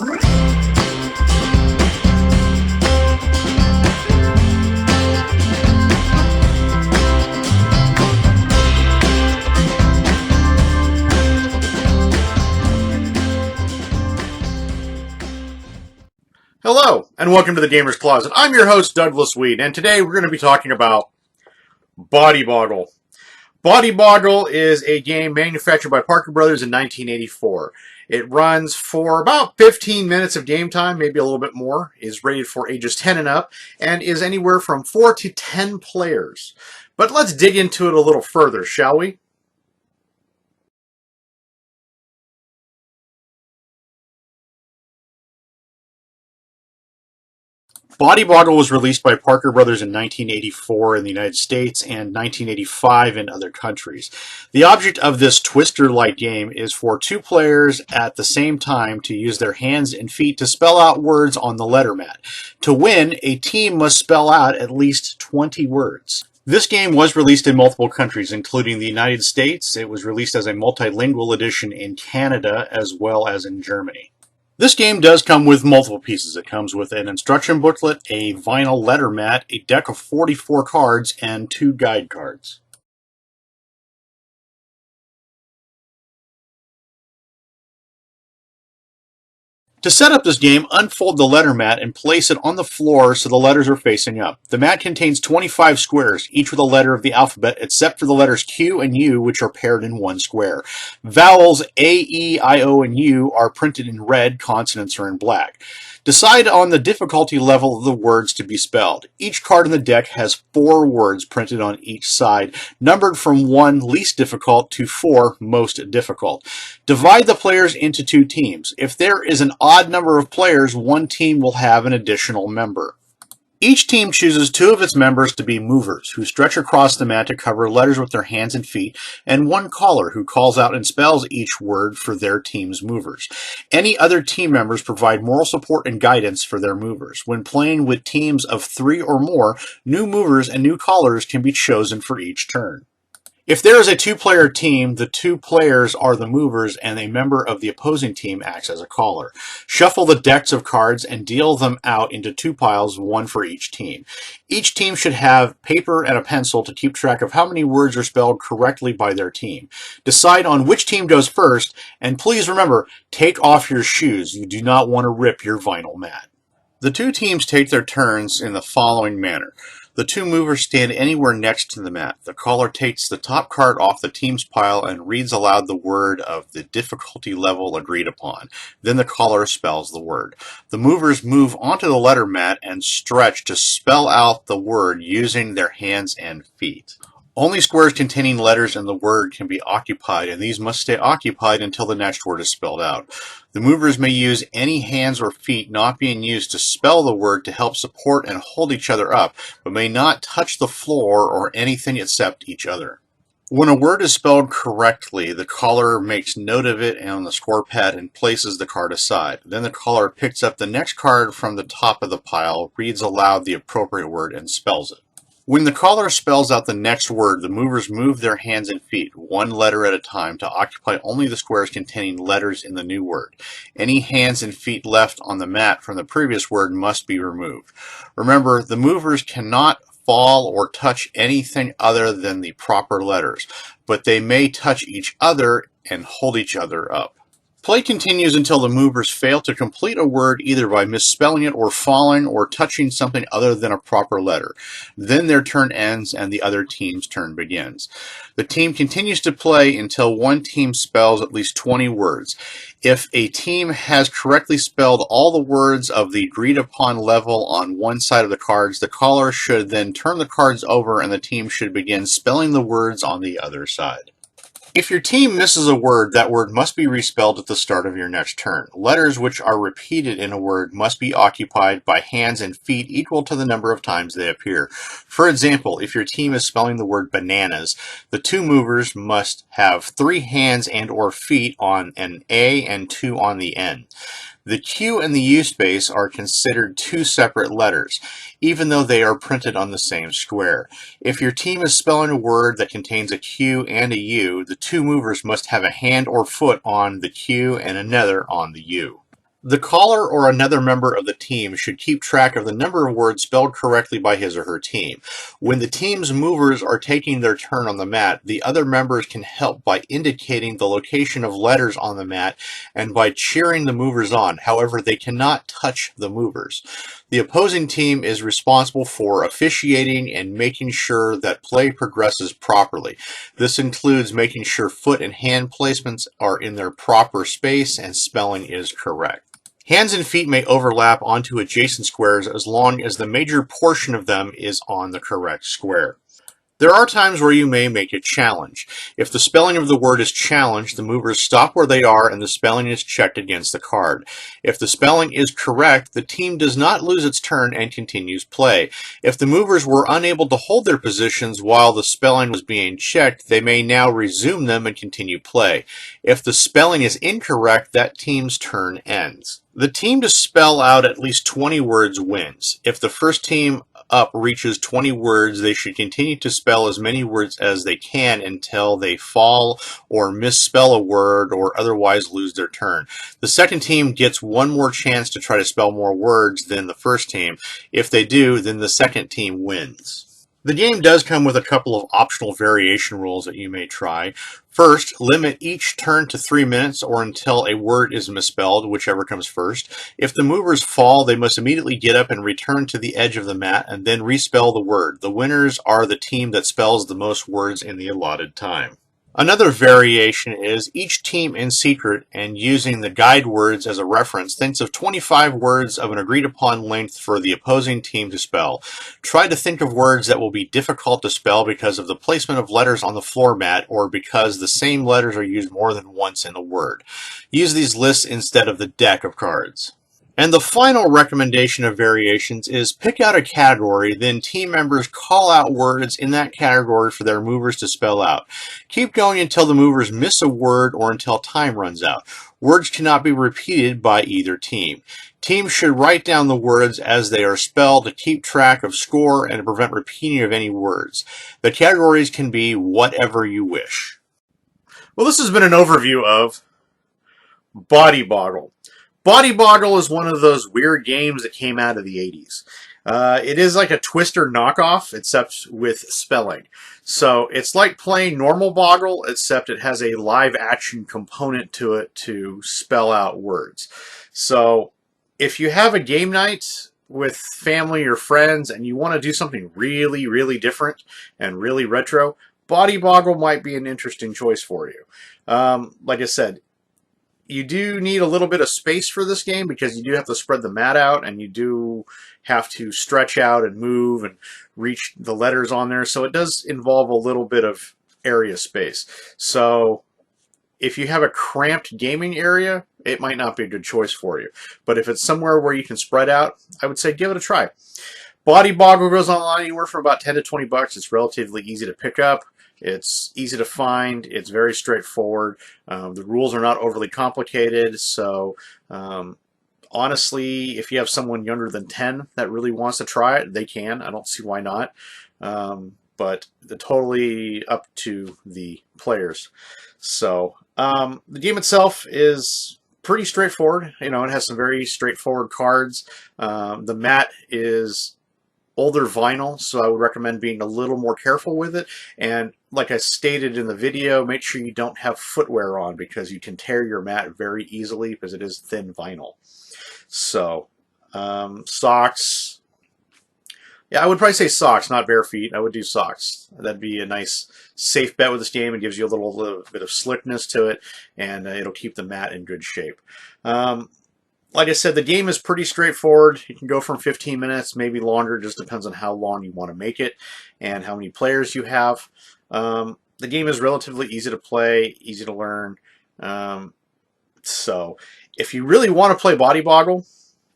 Hello, and welcome to the Gamer's Closet. I'm your host, Douglas Weed, and today we're going to be talking about Boggle. Boggle is a game manufactured by Parker Brothers in 1984. It runs for about 15 minutes of game time, maybe a little bit more, is rated for ages 10 and up, and is anywhere from 4 to 10 players. But let's dig into it a little further, shall we? Boggle was released by Parker Brothers in 1984 in the United States and 1985 in other countries. The object of this twister-like game is for two players at the same time to use their hands and feet to spell out words on the letter mat. To win, a team must spell out at least 20 words. This game was released in multiple countries, including the United States. It was released as a multilingual edition in Canada as well as in Germany. This game does come with multiple pieces. It comes with an instruction booklet, a vinyl letter mat, a deck of 44 cards, and 2 guide cards. To set up this game, unfold the letter mat and place it on the floor so the letters are facing up. The mat contains 25 squares, each with a letter of the alphabet, except for the letters Q and U, which are paired in one square. Vowels A, E, I, O, and U are printed in red, consonants are in black. Decide on the difficulty level of the words to be spelled. Each card in the deck has 4 words printed on each side, numbered from 1 least difficult to 4 most difficult. Divide the players into 2 teams. If there is an odd number of players, one team will have an additional member. Each team chooses 2 of its members to be movers, who stretch across the mat to cover letters with their hands and feet, and one caller, who calls out and spells each word for their team's movers. Any other team members provide moral support and guidance for their movers. When playing with teams of 3 or more, new movers and new callers can be chosen for each turn. If there is a 2-player team, the 2 players are the movers and a member of the opposing team acts as a caller. Shuffle the decks of cards and deal them out into 2 piles, 1 for each team. Each team should have paper and a pencil to keep track of how many words are spelled correctly by their team. Decide on which team goes first, and please remember, take off your shoes. You do not want to rip your vinyl mat. The 2 teams take their turns in the following manner. The 2 movers stand anywhere next to the mat. The caller takes the top card off the team's pile and reads aloud the word of the difficulty level agreed upon. Then the caller spells the word. The movers move onto the letter mat and stretch to spell out the word using their hands and feet. Only squares containing letters in the word can be occupied, and these must stay occupied until the next word is spelled out. The movers may use any hands or feet not being used to spell the word to help support and hold each other up, but may not touch the floor or anything except each other. When a word is spelled correctly, the caller makes note of it on the score pad and places the card aside. Then the caller picks up the next card from the top of the pile, reads aloud the appropriate word, and spells it. When the caller spells out the next word, the movers move their hands and feet, 1 letter at a time, to occupy only the squares containing letters in the new word. Any hands and feet left on the mat from the previous word must be removed. Remember, the movers cannot fall or touch anything other than the proper letters, but they may touch each other and hold each other up. Play continues until the movers fail to complete a word either by misspelling it or falling or touching something other than a proper letter. Then their turn ends and the other team's turn begins. The team continues to play until one team spells at least 20 words. If a team has correctly spelled all the words of the agreed upon level on one side of the cards, the caller should then turn the cards over and the team should begin spelling the words on the other side. If your team misses a word, that word must be respelled at the start of your next turn. Letters which are repeated in a word must be occupied by hands and feet equal to the number of times they appear. For example, if your team is spelling the word bananas, the 2 movers must have 3 hands and or feet on an A and 2 on the N. The Q and the U space are considered 2 separate letters, even though they are printed on the same square. If your team is spelling a word that contains a Q and a U, the 2 movers must have a hand or foot on the Q and another on the U. The caller or another member of the team should keep track of the number of words spelled correctly by his or her team. When the team's movers are taking their turn on the mat, the other members can help by indicating the location of letters on the mat and by cheering the movers on. However, they cannot touch the movers. The opposing team is responsible for officiating and making sure that play progresses properly. This includes making sure foot and hand placements are in their proper space and spelling is correct. Hands and feet may overlap onto adjacent squares as long as the major portion of them is on the correct square. There are times where you may make a challenge. If the spelling of the word is challenged, the movers stop where they are and the spelling is checked against the card. If the spelling is correct, the team does not lose its turn and continues play. If the movers were unable to hold their positions while the spelling was being checked, they may now resume them and continue play. If the spelling is incorrect, that team's turn ends. The team to spell out at least 20 words wins. If the first team up reaches 20 words, they should continue to spell as many words as they can until they fall or misspell a word or otherwise lose their turn. The second team gets one more chance to try to spell more words than the first team. If they do, then the second team wins. The game does come with a couple of optional variation rules that you may try. First, limit each turn to 3 minutes or until a word is misspelled, whichever comes first. If the movers fall, they must immediately get up and return to the edge of the mat and then respell the word. The winners are the team that spells the most words in the allotted time. Another variation is each team in secret and using the guide words as a reference thinks of 25 words of an agreed upon length for the opposing team to spell. Try to think of words that will be difficult to spell because of the placement of letters on the floor mat or because the same letters are used more than once in the word. Use these lists instead of the deck of cards. And the final recommendation of variations is pick out a category, then team members call out words in that category for their movers to spell out. Keep going until the movers miss a word or until time runs out. Words cannot be repeated by either team. Teams should write down the words as they are spelled to keep track of score and to prevent repeating of any words. The categories can be whatever you wish. Well, this has been an overview of Boggle. Boggle is one of those weird games that came out of the 80s. It is like a Twister knockoff, except with spelling. So it's like playing normal Boggle, except it has a live action component to it to spell out words. So if you have a game night with family or friends and you want to do something really, really different and really retro, Boggle might be an interesting choice for you. Like I said, you do need a little bit of space for this game because you do have to spread the mat out and you do have to stretch out and move and reach the letters on there. So it does involve a little bit of area space. So if you have a cramped gaming area, it might not be a good choice for you. But if it's somewhere where you can spread out, I would say give it a try. Boggle goes online anywhere from about 10 to 20 bucks. It's relatively easy to pick up. It's easy to find. It's very straightforward. The rules are not overly complicated. So honestly, if you have someone younger than 10 that really wants to try it, they can. I don't see why not. But they're totally up to the players. So the game itself is pretty straightforward. You know, it has some very straightforward cards. The mat is older vinyl, so I would recommend being a little more careful with it. And like I stated in the video, make sure you don't have footwear on because you can tear your mat very easily because it is thin vinyl. So socks. Yeah, I would probably say socks, not bare feet. I would do socks. That'd be a nice safe bet with this game. It gives you a little bit of slickness to it, and it'll keep the mat in good shape. Like I said, the game is pretty straightforward. You can go from 15 minutes, maybe longer. Just depends on how long you want to make it and how many players you have. The game is relatively easy to play, easy to learn. So if you really want to play Boggle,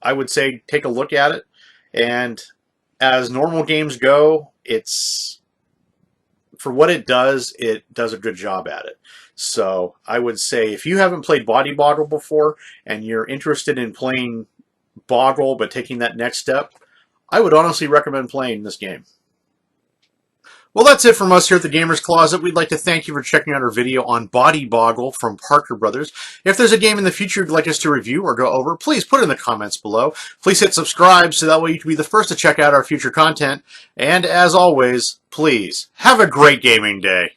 I would say take a look at it. And as normal games go, it's for what it does a good job at it. So I would say if you haven't played Boggle before and you're interested in playing Boggle but taking that next step, I would honestly recommend playing this game. Well, that's it from us here at the Gamers Closet. We'd like to thank you for checking out our video on Boggle from Parker Brothers. If there's a game in the future you'd like us to review or go over, please put it in the comments below. Please hit subscribe so that way you can be the first to check out our future content. And as always, please have a great gaming day.